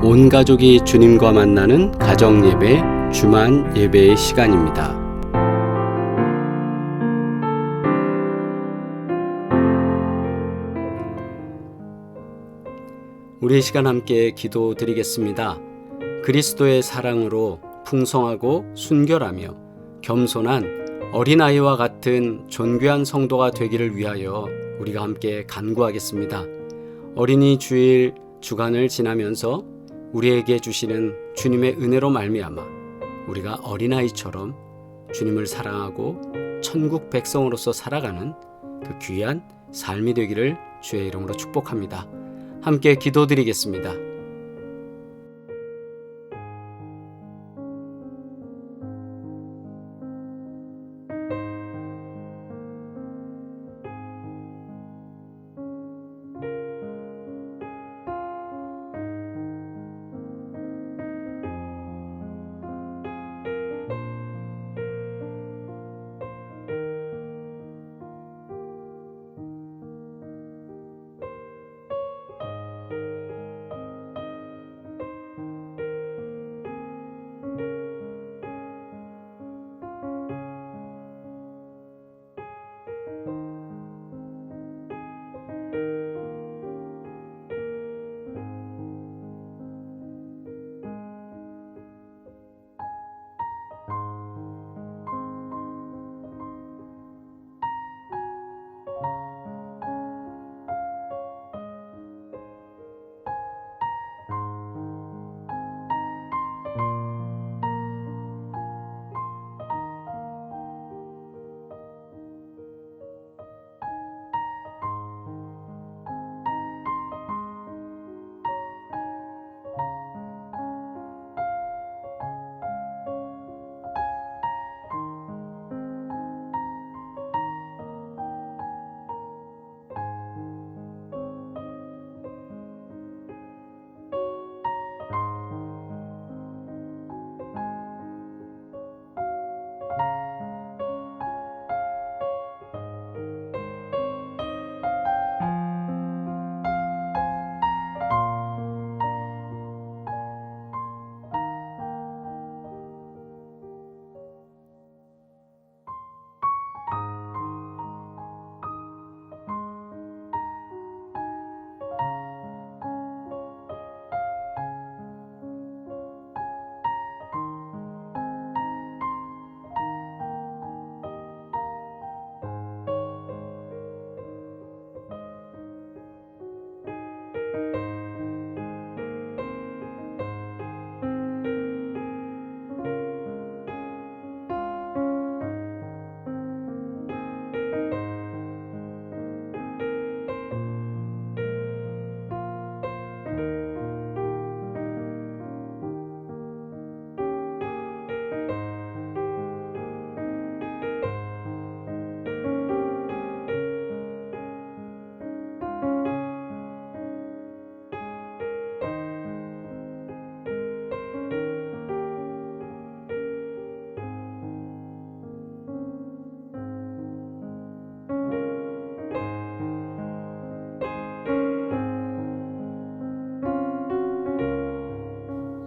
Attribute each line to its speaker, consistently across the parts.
Speaker 1: 온 가족이 주님과 만나는 가정예배, 주만 예배의 시간입니다. 우리 시간 함께 기도드리겠습니다. 그리스도의 사랑으로 풍성하고 순결하며 겸손한 어린아이와 같은 존귀한 성도가 되기를 위하여 우리가 함께 간구하겠습니다. 어린이 주일 주간을 지나면서 우리에게 주시는 주님의 은혜로 말미암아 우리가 어린아이처럼 주님을 사랑하고 천국 백성으로서 살아가는 그 귀한 삶이 되기를 주의 이름으로 축복합니다. 함께 기도드리겠습니다.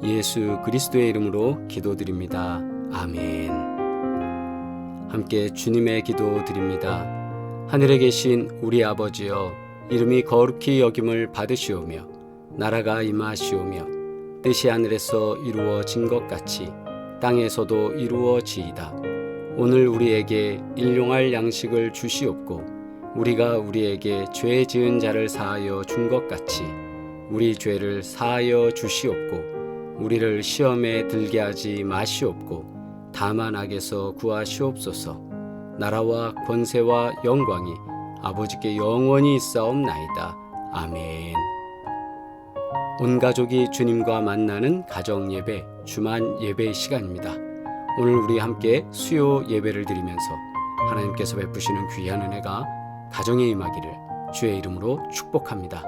Speaker 1: 예수 그리스도의 이름으로 기도드립니다. 아멘. 함께 주님의 기도 드립니다. 하늘에 계신 우리 아버지여, 이름이 거룩히 여김을 받으시오며 나라가 임하시오며 뜻이 하늘에서 이루어진 것 같이 땅에서도 이루어지이다. 오늘 우리에게 일용할 양식을 주시옵고 우리가 우리에게 죄 지은 자를 사하여 준 것 같이 우리 죄를 사하여 주시옵고 우리를 시험에 들게 하지 마시옵고 다만 악에서 구하시옵소서. 나라와 권세와 영광이 아버지께 영원히 있사옵나이다. 아멘. 온 가족이 주님과 만나는 가정예배, 주만 예배의 시간입니다. 오늘 우리 함께 수요 예배를 드리면서 하나님께서 베푸시는 귀한 은혜가 가정에 임하기를 주의 이름으로 축복합니다.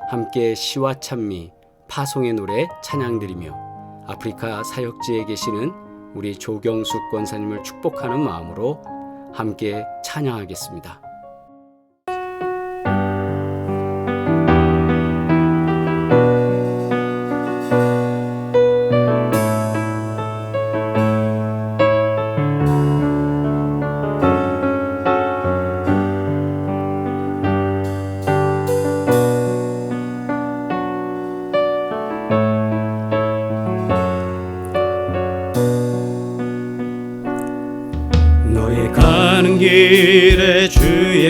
Speaker 1: 함께 시와 찬미, 파송의 노래 찬양드리며 아프리카 사역지에 계시는 우리 조경숙 권사님을 축복하는 마음으로 함께 찬양하겠습니다.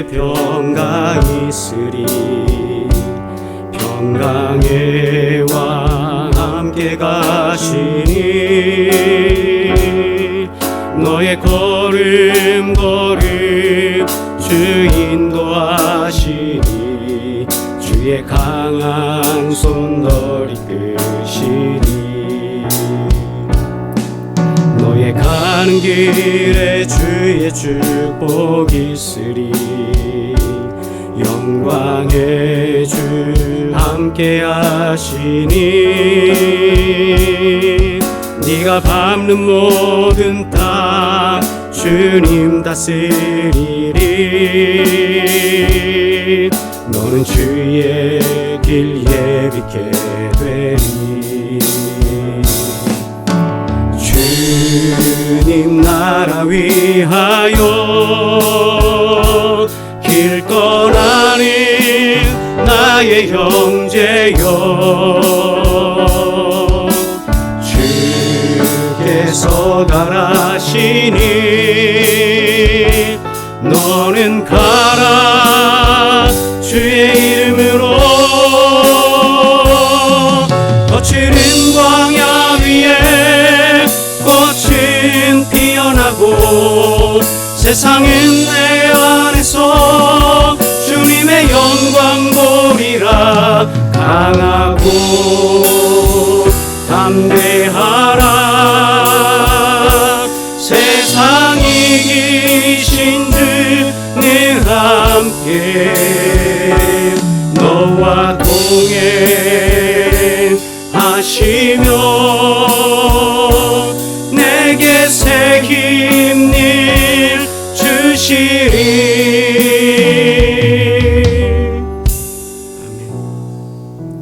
Speaker 1: 주의 평강 있으리. 평강의 왕 함께 가시니 너의 걸음 주 인도하시니 주의 강한 손 너를 이끄시니 너의 가는 길에 주의 축복 있으리. 영광의 주 함께 하시니 네가 밟는 모든 땅 주님 다스리리. 너는 주의 길 예비케 되리. 주님 나라 위하여 길 떠나는 나의 형제여, 주께서 가라시니 너는 가라 주의 이름으로. 거칠은 광야 위에 꽃은 피어나고 세상은 내 안에서 주님의 영광 보리라. 강하고 담대하라. 세상이 이기신 주 늘 함께 너와 동행하시며 내게 새 힘을 주시리. 아멘.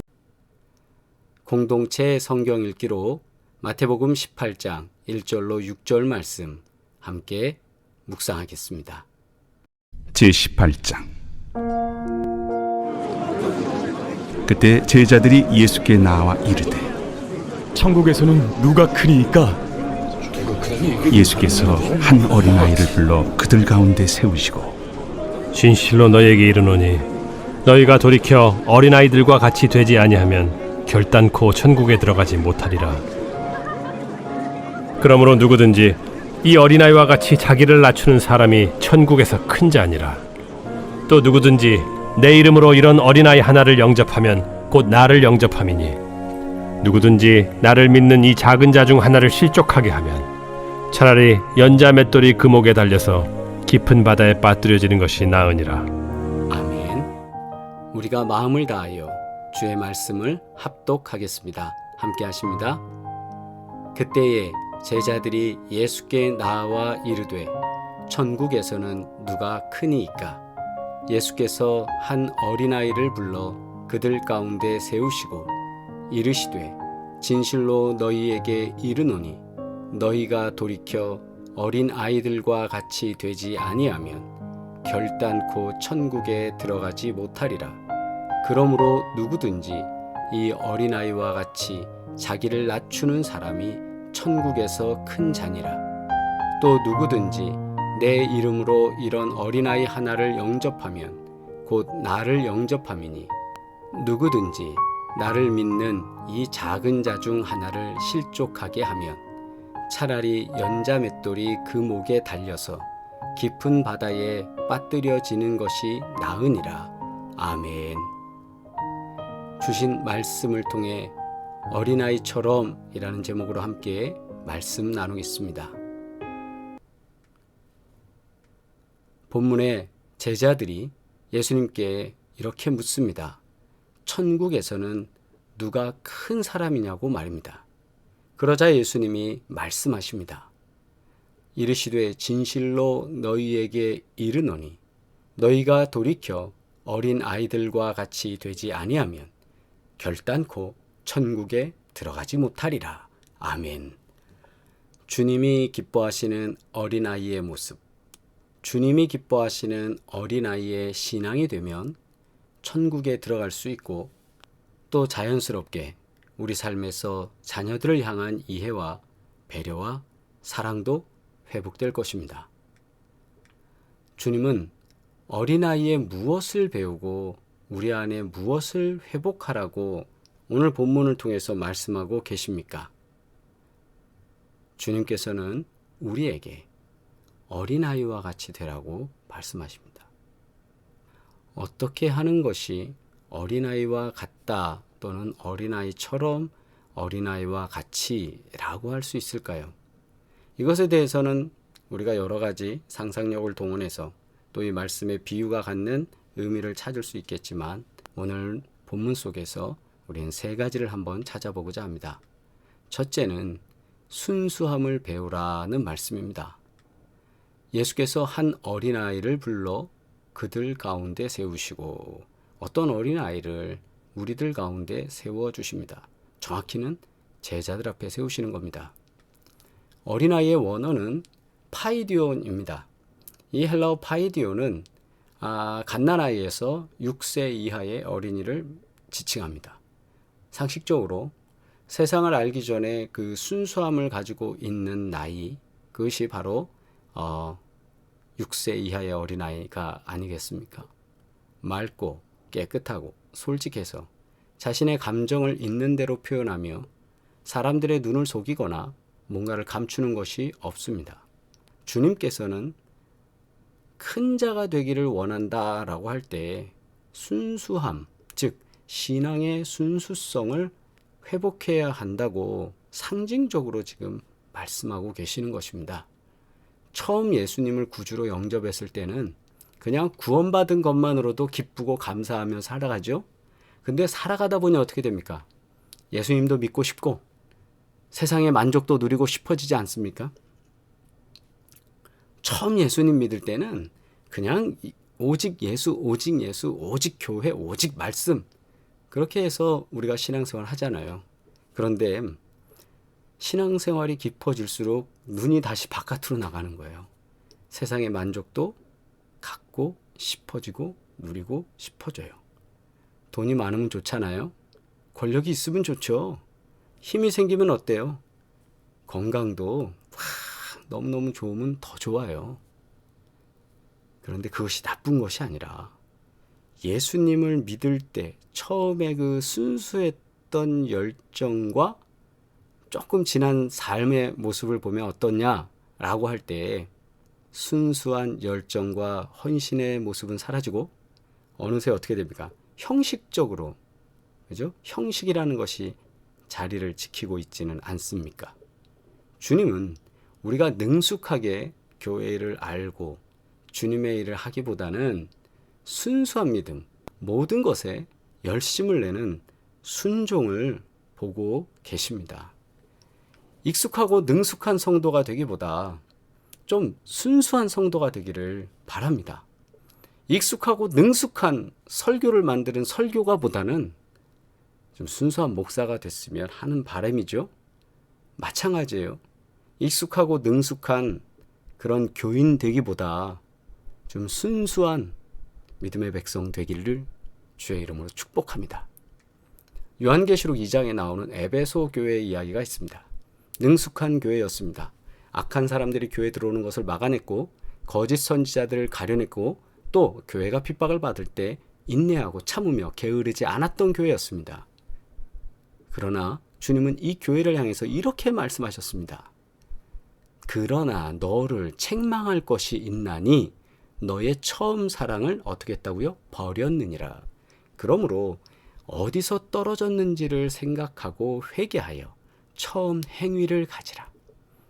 Speaker 1: 공동체 성경 읽기로 마태복음 18장 1절로 6절 말씀 함께 묵상하겠습니다.
Speaker 2: 제18장. 그때 제자들이 예수께 나와 이르되
Speaker 3: 천국에서는 누가 크니이까?
Speaker 2: 예수께서 한 어린아이를 불러 그들 가운데 세우시고
Speaker 4: 진실로 너희에게 이르노니 너희가 돌이켜 어린아이들과 같이 되지 아니하면 결단코 천국에 들어가지 못하리라. 그러므로 누구든지 이 어린아이와 같이 자기를 낮추는 사람이 천국에서 큰 자니라. 또 누구든지 내 이름으로 이런 어린아이 하나를 영접하면 곧 나를 영접함이니 누구든지 나를 믿는 이 작은 자 중 하나를 실족하게 하면 차라리 연자 맷돌이 그 목에 달려서 깊은 바다에 빠뜨려지는 것이 나으니라.
Speaker 1: 아멘. 우리가 마음을 다하여 주의 말씀을 합독하겠습니다. 함께 하십니다. 그때에 제자들이 예수께 나와 이르되 천국에서는 누가 크니이까? 예수께서 한 어린아이를 불러 그들 가운데 세우시고 이르시되 진실로 너희에게 이르노니 너희가 돌이켜 어린 아이들과 같이 되지 아니하면 결단코 천국에 들어가지 못하리라. 그러므로 누구든지 이 어린아이와 같이 자기를 낮추는 사람이 천국에서 큰 자니라. 또 누구든지 내 이름으로 이런 어린아이 하나를 영접하면 곧 나를 영접함이니 누구든지 나를 믿는 이 작은 자 중 하나를 실족하게 하면 차라리 연자 맷돌이 그 목에 달려서 깊은 바다에 빠뜨려지는 것이 나으니라. 아멘. 주신 말씀을 통해 어린아이처럼 이라는 제목으로 함께 말씀 나누겠습니다. 본문에 제자들이 예수님께 이렇게 묻습니다. 천국에서는 누가 큰 사람이냐고 말입니다. 그러자 예수님이 말씀하십니다. 이르시되 진실로 너희에게 이르노니 너희가 돌이켜 어린 아이들과 같이 되지 아니하면 결단코 천국에 들어가지 못하리라. 아멘. 주님이 기뻐하시는 어린아이의 모습, 주님이 기뻐하시는 어린아이의 신앙이 되면 천국에 들어갈 수 있고 또 자연스럽게 우리 삶에서 자녀들을 향한 이해와 배려와 사랑도 회복될 것입니다. 주님은 어린아이에 무엇을 배우고 우리 안에 무엇을 회복하라고 오늘 본문을 통해서 말씀하고 계십니까? 주님께서는 우리에게 어린아이와 같이 되라고 말씀하십니다. 어떻게 하는 것이 어린아이와 같다 또는 어린아이처럼 어린아이와 같이라고 할 수 있을까요? 이것에 대해서는 우리가 여러 가지 상상력을 동원해서 또 이 말씀의 비유가 갖는 의미를 찾을 수 있겠지만 오늘 본문 속에서 우리는 세 가지를 한번 찾아보고자 합니다. 첫째는 순수함을 배우라는 말씀입니다. 예수께서 한 어린아이를 불러 그들 가운데 세우시고 어떤 어린아이를 우리들 가운데 세워주십니다. 정확히는 제자들 앞에 세우시는 겁니다. 어린아이의 원어는 파이디온입니다. 이 헬라어 파이디온은 갓난아이에서 6세 이하의 어린이를 지칭합니다. 상식적으로 세상을 알기 전에 그 순수함을 가지고 있는 나이, 그것이 바로 6세 이하의 어린아이가 아니겠습니까? 맑고 깨끗하고 솔직해서 자신의 감정을 있는 대로 표현하며 사람들의 눈을 속이거나 뭔가를 감추는 것이 없습니다. 주님께서는 큰 자가 되기를 원한다라고 할 때 순수함, 즉 신앙의 순수성을 회복해야 한다고 상징적으로 지금 말씀하고 계시는 것입니다. 처음 예수님을 구주로 영접했을 때는 그냥 구원받은 것만으로도 기쁘고 감사하며 살아가죠. 근데 살아가다 보니 어떻게 됩니까? 예수님도 믿고 싶고 세상의 만족도 누리고 싶어지지 않습니까? 처음 예수님 믿을 때는 그냥 오직 예수, 오직 예수, 오직 교회, 오직 말씀, 그렇게 해서 우리가 신앙생활 하잖아요. 그런데 신앙생활이 깊어질수록 눈이 다시 바깥으로 나가는 거예요. 세상의 만족도 갖고 싶어지고 누리고 싶어져요. 돈이 많으면 좋잖아요. 권력이 있으면 좋죠. 힘이 생기면 어때요? 건강도 너무너무 좋으면 더 좋아요. 그런데 그것이 나쁜 것이 아니라 예수님을 믿을 때 처음에 그 순수했던 열정과 조금 지난 삶의 모습을 보면 어떻냐라고 할 때 순수한 열정과 헌신의 모습은 사라지고 어느새 어떻게 됩니까? 형식적으로, 그죠? 형식이라는 것이 자리를 지키고 있지는 않습니까? 주님은 우리가 능숙하게 교회를 알고 주님의 일을 하기보다는 순수한 믿음, 모든 것에 열심을 내는 순종을 보고 계십니다. 익숙하고 능숙한 성도가 되기보다 좀 순수한 성도가 되기를 바랍니다. 익숙하고 능숙한 설교를 만드는 설교가보다는 좀 순수한 목사가 됐으면 하는 바람이죠. 마찬가지예요. 익숙하고 능숙한 그런 교인 되기보다 좀 순수한 믿음의 백성 되기를 주의 이름으로 축복합니다. 요한계시록 2장에 나오는 에베소 교회의 이야기가 있습니다. 능숙한 교회였습니다. 악한 사람들이 교회에 들어오는 것을 막아냈고 거짓 선지자들을 가려냈고 또 교회가 핍박을 받을 때 인내하고 참으며 게으르지 않았던 교회였습니다. 그러나 주님은 이 교회를 향해서 이렇게 말씀하셨습니다. 그러나 너를 책망할 것이 있나니 너의 처음 사랑을 어떻게 했다고요? 버렸느니라. 그러므로 어디서 떨어졌는지를 생각하고 회개하여 처음 행위를 가지라.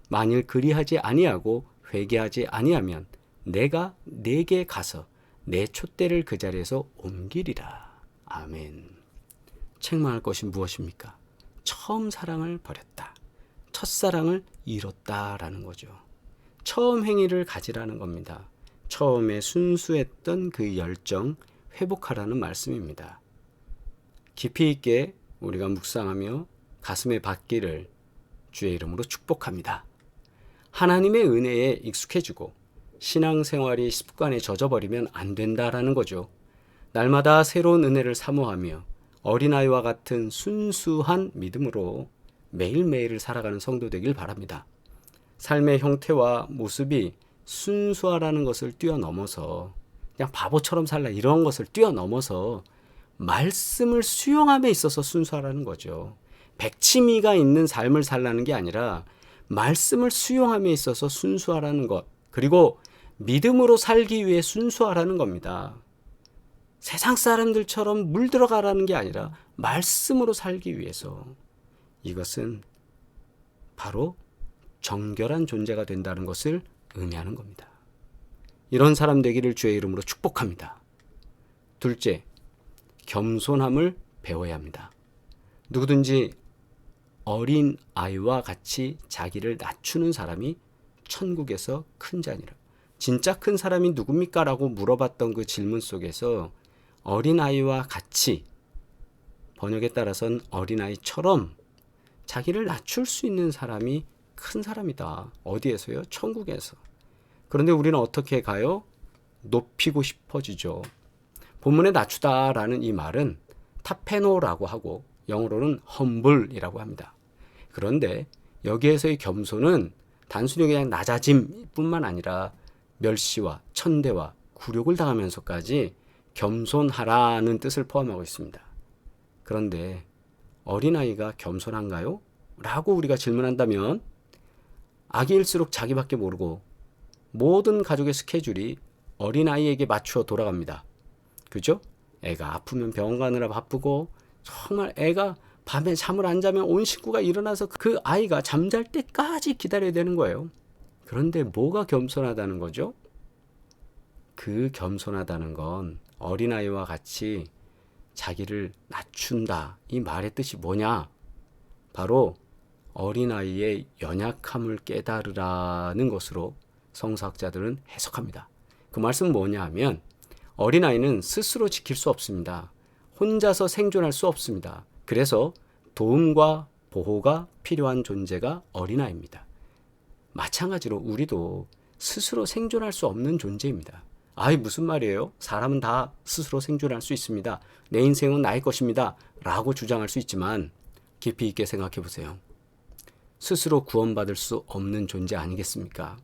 Speaker 1: 만일 그리하지 아니하고 회개하지 아니하면 내가 네게 가서 내 촛대를 그 자리에서 옮기리라. 아멘. 책망할 것이 무엇입니까? 처음 사랑을 버렸다. 첫사랑을 잃었다라는 거죠. 처음 행위를 가지라는 겁니다. 처음에 순수했던 그 열정 회복하라는 말씀입니다. 깊이 있게 우리가 묵상하며 가슴에 받기를 주의 이름으로 축복합니다. 하나님의 은혜에 익숙해지고 신앙생활이 습관에 젖어버리면 안 된다라는 거죠. 날마다 새로운 은혜를 사모하며 어린아이와 같은 순수한 믿음으로 매일매일을 살아가는 성도 되길 바랍니다. 삶의 형태와 모습이 순수하라는 것을 뛰어넘어서 그냥 바보처럼 살라 이런 것을 뛰어넘어서 말씀을 수용함에 있어서 순수하라는 거죠. 백치미가 있는 삶을 살라는 게 아니라 말씀을 수용함에 있어서 순수하라는 것. 그리고 믿음으로 살기 위해 순수하라는 겁니다. 세상 사람들처럼 물들어가라는 게 아니라 말씀으로 살기 위해서. 이것은 바로 정결한 존재가 된다는 것을 의미하는 겁니다. 이런 사람 되기를 주의 이름으로 축복합니다. 둘째, 겸손함을 배워야 합니다. 누구든지 어린 아이와 같이 자기를 낮추는 사람이 천국에서 큰 자니라. 진짜 큰 사람이 누굽니까? 라고 물어봤던 그 질문 속에서 어린아이와 같이, 번역에 따라서는 어린아이처럼 자기를 낮출 수 있는 사람이 큰 사람이다. 어디에서요? 천국에서. 그런데 우리는 어떻게 가요? 높이고 싶어지죠. 본문에 낮추다라는 이 말은 타페노라고 하고 영어로는 humble이라고 합니다. 그런데 여기에서의 겸손은 단순히 그냥 낮아짐뿐만 아니라 멸시와 천대와 굴욕을 당하면서까지 겸손하라는 뜻을 포함하고 있습니다. 그런데 어린아이가 겸손한가요? 라고 우리가 질문한다면 아기일수록 자기밖에 모르고 모든 가족의 스케줄이 어린아이에게 맞추어 돌아갑니다. 그죠? 애가 아프면 병원 가느라 바쁘고 정말 애가 밤에 잠을 안 자면 온 식구가 일어나서 그 아이가 잠잘 때까지 기다려야 되는 거예요. 그런데 뭐가 겸손하다는 거죠? 그 겸손하다는 건 어린아이와 같이 자기를 낮춘다. 이 말의 뜻이 뭐냐? 바로 어린아이의 연약함을 깨달으라는 것으로 성서학자들은 해석합니다. 그 말씀은 뭐냐 하면 어린아이는 스스로 지킬 수 없습니다. 혼자서 생존할 수 없습니다. 그래서 도움과 보호가 필요한 존재가 어린아이입니다. 마찬가지로 우리도 스스로 생존할 수 없는 존재입니다. 아이 무슨 말이에요? 사람은 다 스스로 생존할 수 있습니다. 내 인생은 나의 것입니다. 라고 주장할 수 있지만 깊이 있게 생각해 보세요. 스스로 구원받을 수 없는 존재 아니겠습니까?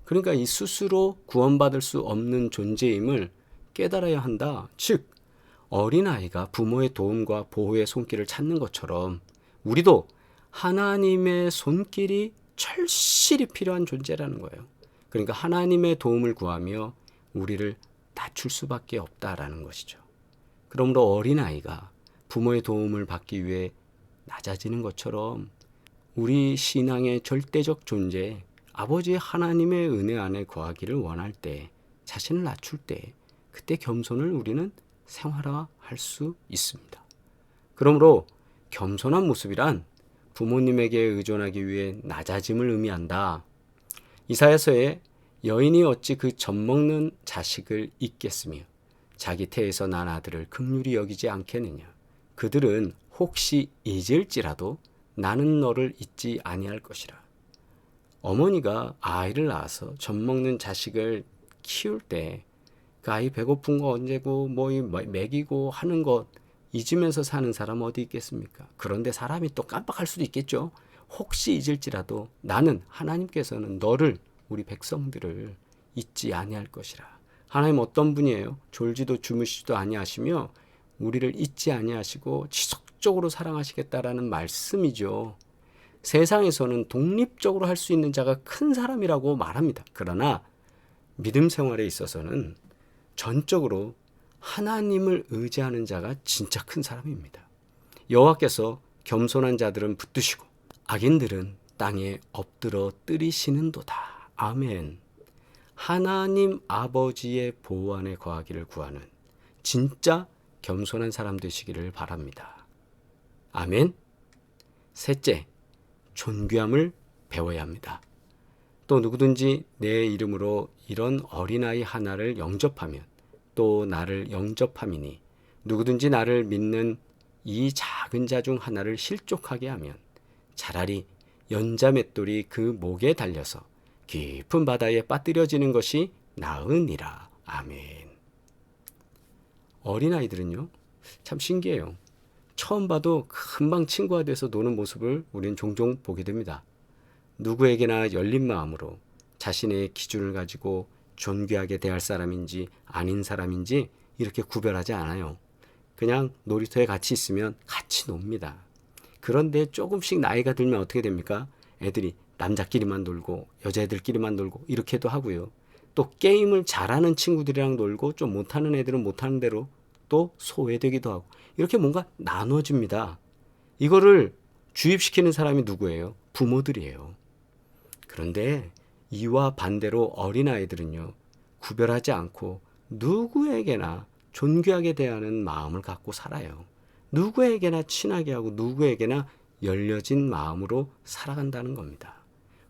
Speaker 1: 그러니까 이 스스로 구원받을 수 없는 존재임을 깨달아야 한다. 즉 어린아이가 부모의 도움과 보호의 손길을 찾는 것처럼 우리도 하나님의 손길이 절실히 필요한 존재라는 거예요. 그러니까 하나님의 도움을 구하며 우리를 낮출 수밖에 없다라는 것이죠. 그러므로 어린아이가 부모의 도움을 받기 위해 낮아지는 것처럼 우리 신앙의 절대적 존재, 아버지 하나님의 은혜 안에 거하기를 원할 때, 자신을 낮출 때, 그때 겸손을 우리는 생활화할 수 있습니다. 그러므로 겸손한 모습이란 부모님에게 의존하기 위해 낮아짐을 의미한다. 이사야서에 여인이 어찌 그 젖먹는 자식을 잊겠으며 자기 태에서 난 아들을 긍휼히 여기지 않겠느냐. 그들은 혹시 잊을지라도 나는 너를 잊지 아니할 것이라. 어머니가 아이를 낳아서 젖먹는 자식을 키울 때 그 아이 배고픈 거 언제고 뭐 먹이고 하는 것 잊으면서 사는 사람 어디 있겠습니까? 그런데 사람이 또 깜빡할 수도 있겠죠. 혹시 잊을지라도 나는 하나님께서는 너를 우리 백성들을 잊지 아니할 것이라. 하나님 어떤 분이에요? 졸지도 주무시지도 아니하시며 우리를 잊지 아니하시고 지속적으로 사랑하시겠다라는 말씀이죠. 세상에서는 독립적으로 할 수 있는 자가 큰 사람이라고 말합니다. 그러나 믿음 생활에 있어서는 전적으로 하나님을 의지하는 자가 진짜 큰 사람입니다. 여호와께서 겸손한 자들은 붙드시고 악인들은 땅에 엎드러 뜨리시는도다. 아멘. 하나님 아버지의 보호 안에 거하기를 구하는 진짜 겸손한 사람 되시기를 바랍니다. 아멘. 셋째, 존귀함을 배워야 합니다. 또 누구든지 내 이름으로 이런 어린아이 하나를 영접하면 또 나를 영접함이니 누구든지 나를 믿는 이 작은 자 중 하나를 실족하게 하면 차라리 연자맷돌이 그 목에 달려서 깊은 바다에 빠뜨려지는 것이 나으니라. 아멘. 어린아이들은요 참 신기해요. 처음 봐도 금방 친구가 돼서 노는 모습을 우리는 종종 보게 됩니다. 누구에게나 열린 마음으로 자신의 기준을 가지고 존귀하게 대할 사람인지 아닌 사람인지 이렇게 구별하지 않아요. 그냥 놀이터에 같이 있으면 같이 놉니다. 그런데 조금씩 나이가 들면 어떻게 됩니까? 애들이 남자끼리만 놀고 여자애들끼리만 놀고 이렇게도 하고요. 또 게임을 잘하는 친구들이랑 놀고 좀 못하는 애들은 못하는 대로 또 소외되기도 하고 이렇게 뭔가 나눠집니다. 이거를 주입시키는 사람이 누구예요? 부모들이에요. 그런데 이와 반대로 어린아이들은요, 구별하지 않고 누구에게나 존귀하게 대하는 마음을 갖고 살아요. 누구에게나 친하게 하고 누구에게나 열려진 마음으로 살아간다는 겁니다.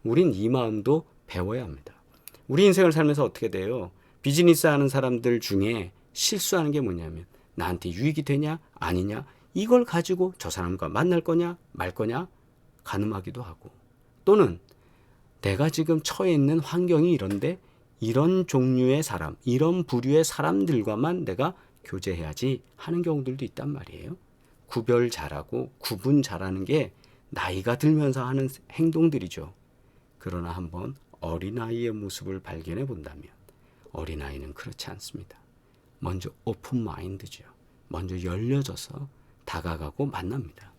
Speaker 1: 우린 이 마음도 배워야 합니다. 우리 인생을 살면서 어떻게 돼요? 비즈니스 하는 사람들 중에 실수하는 게 뭐냐면 나한테 유익이 되냐 아니냐 이걸 가지고 저 사람과 만날 거냐 말 거냐 가늠하기도 하고, 또는 내가 지금 처해 있는 환경이 이런데 이런 종류의 사람, 이런 부류의 사람들과만 내가 교제해야지 하는 경우들도 있단 말이에요. 구별 잘하고 구분 잘하는 게 나이가 들면서 하는 행동들이죠. 그러나 한번 어린아이의 모습을 발견해 본다면 어린아이는 그렇지 않습니다. 먼저 오픈 마인드죠. 먼저 열려져서 다가가고 만납니다.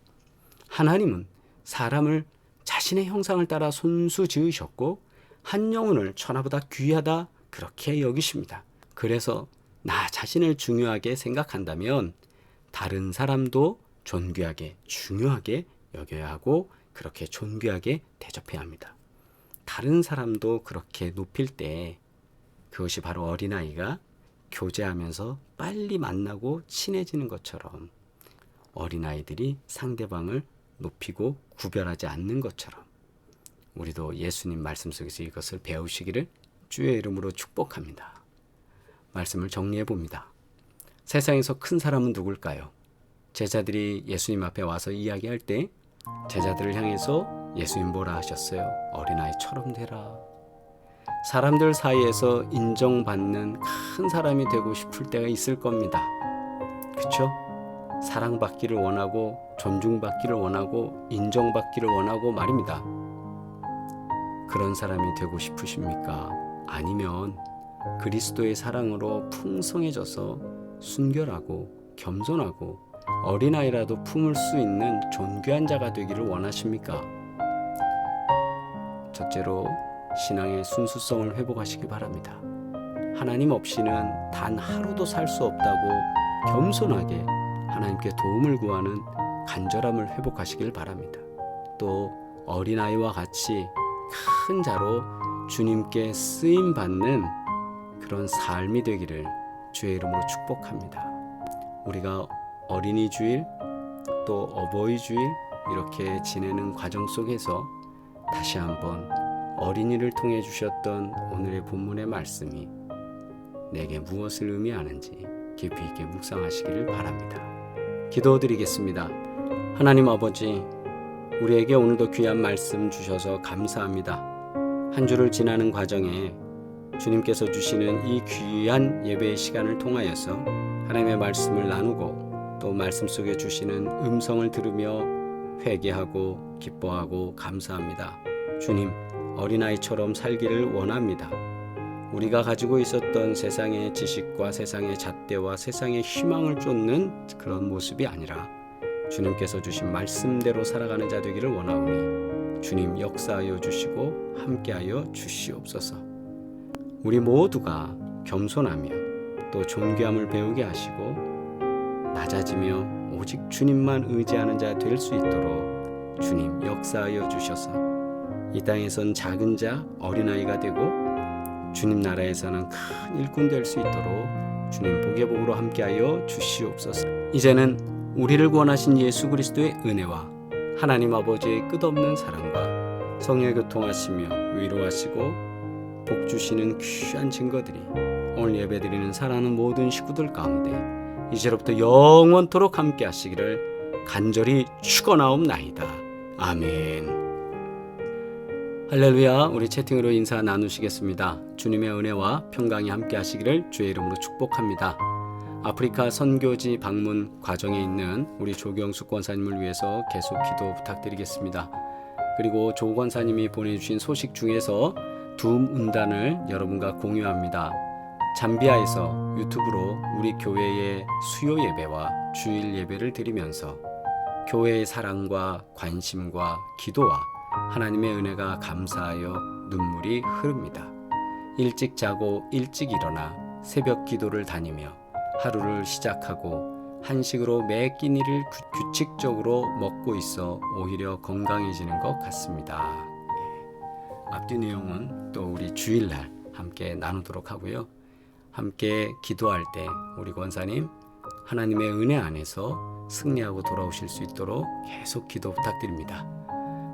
Speaker 1: 하나님은 사람을 자신의 형상을 따라 손수 지으셨고 한 영혼을 천하보다 귀하다 그렇게 여기십니다. 그래서 나 자신을 중요하게 생각한다면 다른 사람도 존귀하게 중요하게 여겨야 하고 그렇게 존귀하게 대접해야 합니다. 다른 사람도 그렇게 높일 때 그것이 바로 어린아이가 교제하면서 빨리 만나고 친해지는 것처럼 어린아이들이 상대방을 높이고 구별하지 않는 것처럼 우리도 예수님 말씀 속에서 이것을 배우시기를 주의 이름으로 축복합니다. 말씀을 정리해 봅니다. 세상에서 큰 사람은 누굴까요? 제자들이 예수님 앞에 와서 이야기할 때 제자들을 향해서 예수님 뭐라 하셨어요? 어린아이처럼 되라. 사람들 사이에서 인정받는 큰 사람이 되고 싶을 때가 있을 겁니다. 그렇죠? 사랑받기를 원하고 존중받기를 원하고 인정받기를 원하고 말입니다. 그런 사람이 되고 싶으십니까? 아니면 그리스도의 사랑으로 풍성해져서 순결하고 겸손하고 어린아이라도 품을 수 있는 존귀한 자가 되기를 원하십니까? 첫째로 신앙의 순수성을 회복하시기 바랍니다. 하나님 없이는 단 하루도 살 수 없다고 겸손하게 하나님께 도움을 구하는 간절함을 회복하시길 바랍니다. 또 어린아이와 같이 큰 자로 주님께 쓰임받는 그런 삶이 되기를 주의 이름으로 축복합니다. 우리가 어린이 주일 또 어버이 주일 이렇게 지내는 과정 속에서 다시 한번 어린이를 통해 주셨던 오늘의 본문의 말씀이 내게 무엇을 의미하는지 깊이 있게 묵상하시기를 바랍니다. 기도드리겠습니다. 하나님 아버지, 우리에게 오늘도 귀한 말씀 주셔서 감사합니다. 한 주를 지나는 과정에 주님께서 주시는 이 귀한 예배의 시간을 통하여서 하나님의 말씀을 나누고 또 말씀 속에 주시는 음성을 들으며 회개하고 기뻐하고 감사합니다. 주님, 어린아이처럼 살기를 원합니다. 우리가 가지고 있었던 세상의 지식과 세상의 잣대와 세상의 희망을 쫓는 그런 모습이 아니라 주님께서 주신 말씀대로 살아가는 자 되기를 원하오니 주님 역사하여 주시고 함께하여 주시옵소서. 우리 모두가 겸손하며 또 존귀함을 배우게 하시고 낮아지며 오직 주님만 의지하는 자 될 수 있도록 주님 역사하여 주셔서 이 땅에선 작은 자 어린아이가 되고 주님 나라에서는 큰 일꾼 될 수 있도록 주님 복의 복으로 함께하여 주시옵소서. 이제는 우리를 구원하신 예수 그리스도의 은혜와 하나님 아버지의 끝없는 사랑과 성령의 교통하시며 위로하시고 복 주시는 귀한 증거들이 오늘 예배드리는 사랑하는 모든 식구들 가운데 이제로부터 영원토록 함께 하시기를 간절히 축원하옵나이다. 아멘. 할렐루야. 우리 채팅으로 인사 나누시겠습니다. 주님의 은혜와 평강이 함께 하시기를 주의 이름으로 축복합니다. 아프리카 선교지 방문 과정에 있는 우리 조경숙 권사님을 위해서 계속 기도 부탁드리겠습니다. 그리고 조 권사님이 보내주신 소식 중에서 둠 운단을 여러분과 공유합니다. 잠비아에서 유튜브로 우리 교회의 수요 예배와 주일 예배를 드리면서 교회의 사랑과 관심과 기도와 하나님의 은혜가 감사하여 눈물이 흐릅니다. 일찍 자고 일찍 일어나 새벽 기도를 다니며 하루를 시작하고 한식으로 매 끼니를 규칙적으로 먹고 있어 오히려 건강해지는 것 같습니다. 앞뒤 내용은 또 우리 주일날 함께 나누도록 하고요. 함께 기도할 때 우리 권사님 하나님의 은혜 안에서 승리하고 돌아오실 수 있도록 계속 기도 부탁드립니다.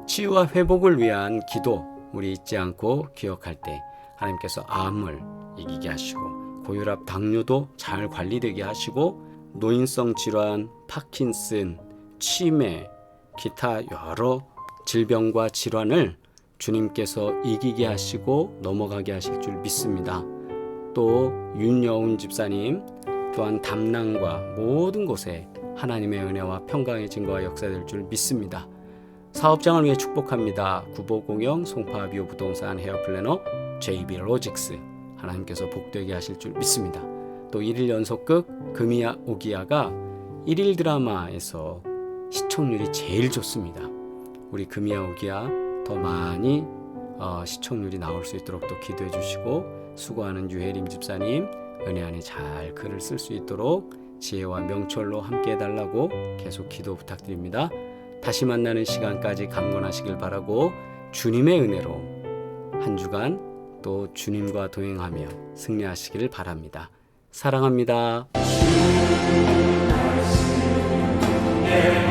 Speaker 1: 치유와 회복을 위한 기도 우리 잊지 않고 기억할 때 하나님께서 암을 이기게 하시고 고혈압 당뇨도 잘 관리되게 하시고 노인성 질환, 파킨슨, 치매, 기타 여러 질병과 질환을 주님께서 이기게 하시고 넘어가게 하실 줄 믿습니다. 또 윤여운 집사님 또한 담낭과 모든 곳에 하나님의 은혜와 평강의 증거와 역사될 줄 믿습니다. 사업장을 위해 축복합니다. 구보공영 송파비오 부동산 헤어플래너 JB 로직스 하나님께서 복되게 하실 줄 믿습니다. 또 1일 연속극 금이야 오기야가 1일 드라마에서 시청률이 제일 좋습니다. 우리 금이야 오기야 더 많이 시청률이 나올 수 있도록 또 기도해 주시고 수고하는 유혜림 집사님 은혜 안에 잘 글을 쓸 수 있도록 지혜와 명철로 함께 해달라고 계속 기도 부탁드립니다. 다시 만나는 시간까지 강건하시길 바라고 주님의 은혜로 한 주간 또 주님과 동행하며 승리하시기를 바랍니다. 사랑합니다.
Speaker 5: 내